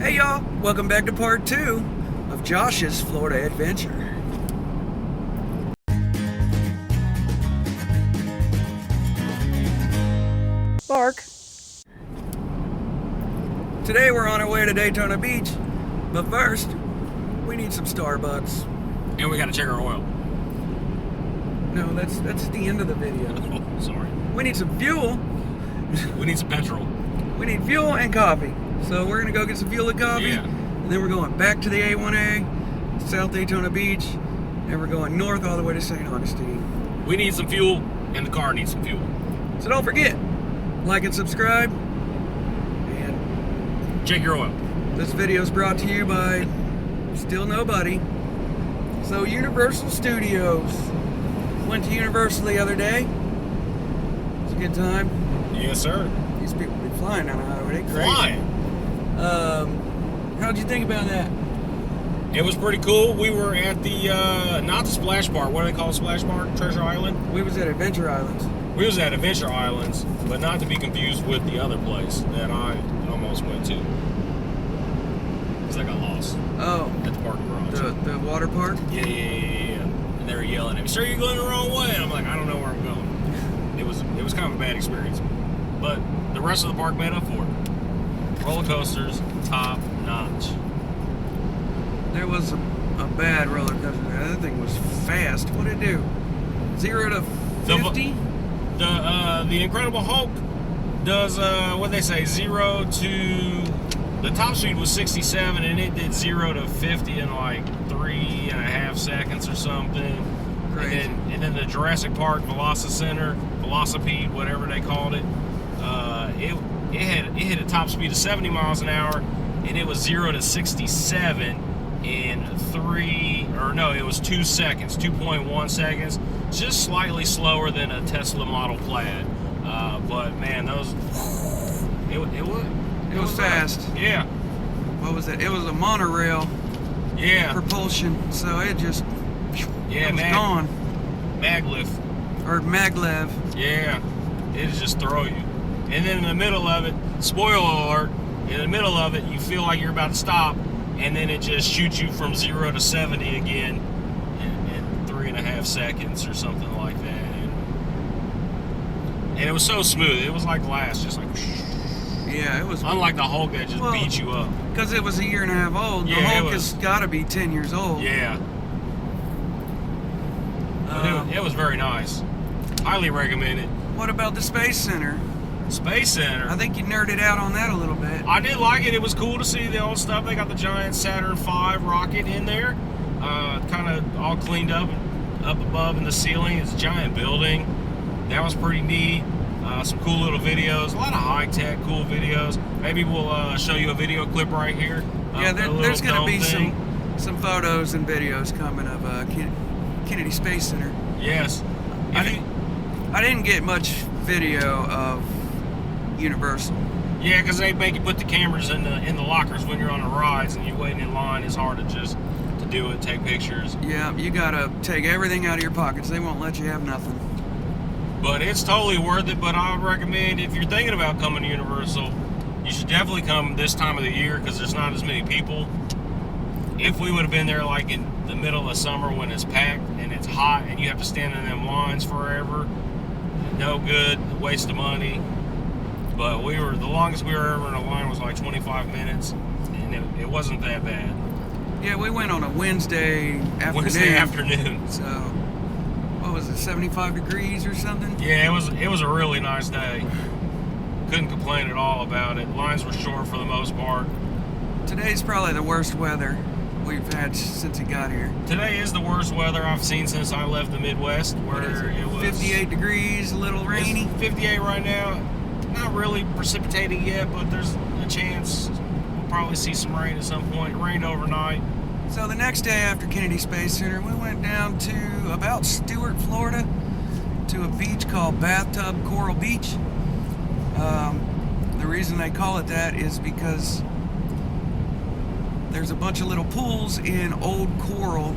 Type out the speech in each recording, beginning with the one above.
Hey y'all, welcome back to part 2 of Josh's Florida adventure. Bark. Today we're on our way to Daytona Beach, but first, we need some Starbucks. And we gotta check our oil. No, that's at the end of the video. Oh, sorry. We need some fuel. We need some petrol. We need fuel and coffee. So we're gonna go get some fuel and coffee. Yeah. And then we're going back to the A1A, South Daytona Beach, and we're going north all the way to St. Augustine. We need some fuel, and the car needs some fuel. So don't forget, like and subscribe. And Check your oil. this video is brought to you by Still Nobody. So Universal Studios. Went to Universal the other day. It's a good time. Yes, sir. These people be flying down the highway. They're crazy. Flying. How'd you think about that? It was pretty cool. We were at the, not the Splash Park. What do they call Splash Park? Treasure Island? We was at Adventure Islands. We was at Adventure Islands, but not to be confused with the other place that I almost went to. Because I got lost Oh, at the parking garage. the water park? Yeah. And they were yelling at me, "Sir, you're going the wrong way." And I'm like, I don't know where I'm going. It was kind of a bad experience. But the rest of the park made up for it. Roller coasters, top notch. There was a bad roller coaster. That thing was fast. What did it do? 0 to 50? The Incredible Hulk does what they say 0 to the top speed was 67 and it did 0 to 50 in like 3.5 seconds or something. Crazy. And then the Jurassic Park Velocicenter, Velocipede, whatever they called it, it hit a top speed of 70 miles an hour, and it was 0 to 67 in 2 seconds, 2.1 seconds, just slightly slower than a Tesla Model Plaid. But man, it was fast. Yeah. What was it? It was a monorail propulsion, so it just it was gone. Maglev. Or maglev. Yeah, it'll just throw you. And then in the middle of it, spoiler alert, in the middle of it, you feel like you're about to stop, and then it just shoots you from 0 to 70 again in 3.5 seconds or something like that. And it was so smooth. It was like glass, just like... Yeah, it was... Unlike the Hulk that just beat you up. Because it was a year and a half old. The Hulk has got to be 10 years old. Yeah. It was very nice. Highly recommend it. What about the Space Center? Space Center. I think you nerded out on that a little bit. I did like it. It was cool to see the old stuff. They got the giant Saturn V rocket in there, kind of all cleaned up above in the ceiling. It's a giant building. That was pretty neat. Some cool little videos. A lot of high-tech, cool videos. Maybe we'll show you a video clip right here. Yeah, there's going to be some photos and videos coming of Kennedy Space Center. Yes. I didn't get much video of Universal. Yeah, because they make you put the cameras in the lockers when you're on the rides and you're waiting in line. It's hard to do it, take pictures. Yeah, you gotta take everything out of your pockets. They won't let you have nothing. But it's totally worth it. But I would recommend, if you're thinking about coming to Universal, you should definitely come this time of the year because there's not as many people. If we would have been there like in the middle of summer when it's packed and it's hot and you have to stand in them lines forever, no good, waste of money. But the longest we were ever in a line was like 25 minutes, and it wasn't that bad. Yeah, we went on a Wednesday afternoon. So, what was it, 75 degrees or something? Yeah, it was a really nice day. Couldn't complain at all about it. Lines were short for the most part. Today's probably the worst weather we've had since he got here. Today is the worst weather I've seen since I left the Midwest, where it was 58 degrees, a little rainy. It's 58 right now. Not really precipitating yet, but there's a chance we'll probably see some rain at some point. It rained overnight. So the next day after Kennedy Space Center, we went down to about Stuart, Florida, to a beach called Bathtub Coral Beach. The reason they call it that is because there's a bunch of little pools in old coral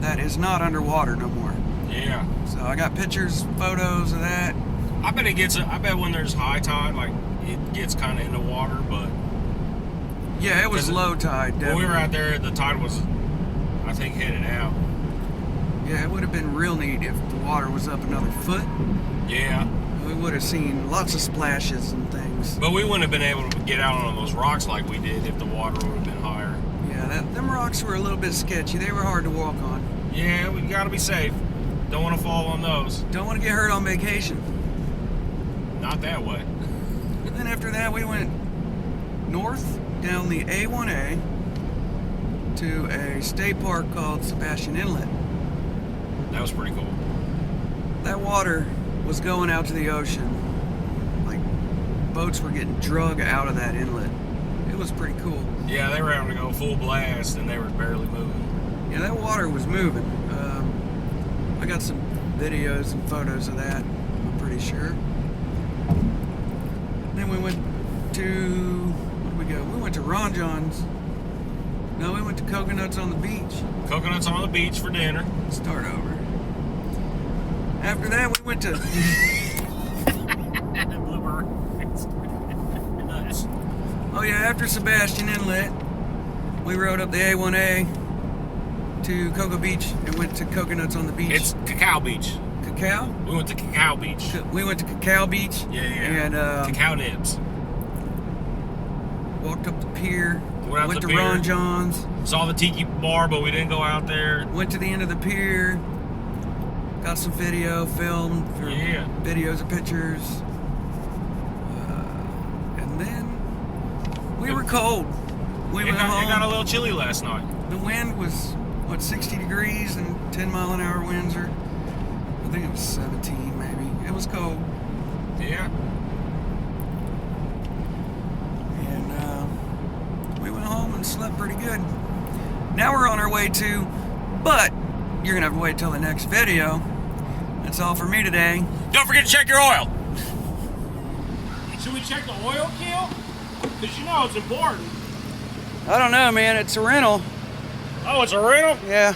that is not underwater no more. Yeah. So I got pictures, photos of that. I bet when there's high tide, like, it gets kind of in the water, but Yeah, it was low tide. When Definitely. we were out there, the tide was, I think, headed out. Yeah, it would have been real neat if the water was up another foot. Yeah. We would have seen lots of splashes and things. But we wouldn't have been able to get out on those rocks like we did if the water would have been higher. Yeah, them rocks were a little bit sketchy. They were hard to walk on. Yeah, we got to be safe. Don't want to fall on those. Don't want to get hurt on vacation. Not that way. Then after that, we went north down the A1A to a state park called Sebastian Inlet. That was pretty cool. That water was going out to the ocean. Like, boats were getting drug out of that inlet. It was pretty cool. Yeah, they were having to go full blast and they were barely moving. Yeah, that water was moving. I got some videos and photos of that, I'm pretty sure. Then we went to, where did we go? We went to Ron John's. No, we went to Coconuts on the Beach. Coconuts on the beach for dinner. Start over. After that, we went to... Nuts. Oh yeah, after Sebastian Inlet, we rode up the A1A to Cocoa Beach and went to Coconuts on the Beach. It's Cacao Beach. Cacao? We went to Cacao Beach. We went to Cacao Beach. Yeah. And Cacao Nibs. walked up the pier. Went to pier. Ron John's. Saw the tiki bar, but we didn't go out there. Went to the end of the pier. Got some video, filmed for Yeah. videos and pictures. And then we were cold. We went home. It got a little chilly last night. The wind was, 60 degrees and 10-mile-an-hour winds, or I think it was 17 maybe. It was cold. Yeah. And we went home and slept pretty good. Now we're on our way to, but you're going to have to wait till the next video. That's all for me today. Don't forget to check your oil. Should we check the oil, Kill? Because you know it's important. I don't know, man. It's a rental. Oh, it's a rental? Yeah.